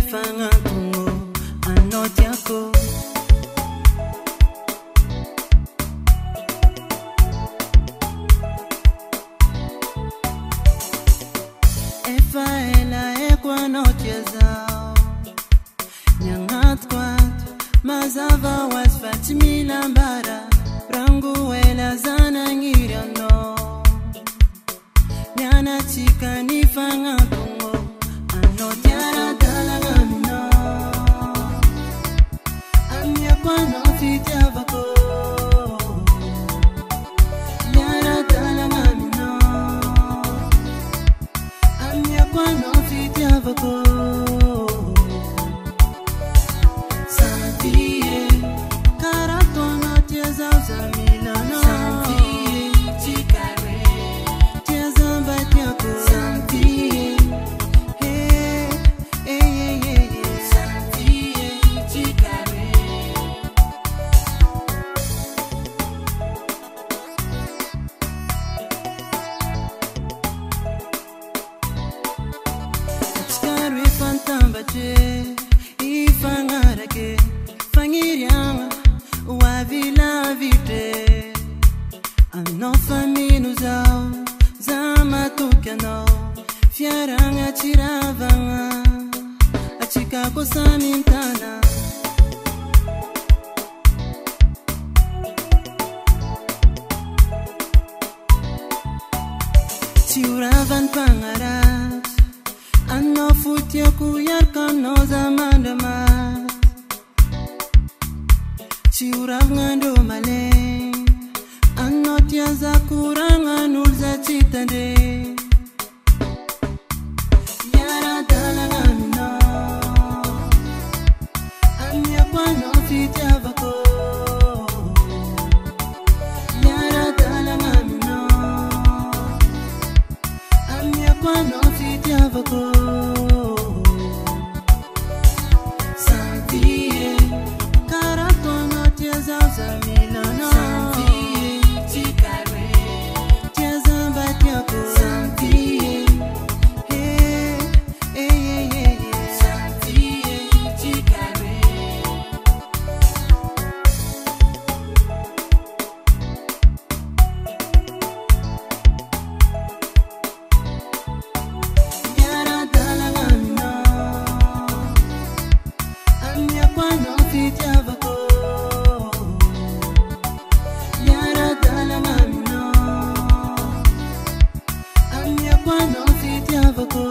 nifanga tungo anoti yako Efaela ekwa noti yazao Nyangat kwat mazava was fatimila mbara Rangu wela zana ngiriano Nyana chika nifanga tungo anoti yara dalanga mino Amya kwa noti javako Yara dalanga mino Amya kwa noti javako Santiye karato noti yazao milano Santiye chikare Tiazamba tiako Santiye Hey, hey, hey, hey, hey Santiye chikare Chikare fantamba che Ifangarake Fangirianga Wavila vite Ano faminu zao Zama tukano Fiaranga chiravanga Achika kosamintana Chiuravan pangarat Ano futia kuyar kano zamandamat Chiurav ngando male Ano tiaza kuranga nulza chitande Yara dalanga mino Amya kwa noti javako Yara dalanga mino Amya kwa noti javako Santiye karato noti yazao milano Santiye chikare Tiazamba tiako Santiye Hey, hey, hey, hey, hey Santiye chikare Yara dalanga mino Amya kwa noti javako Yara dalanga mino Amya kwa noti javako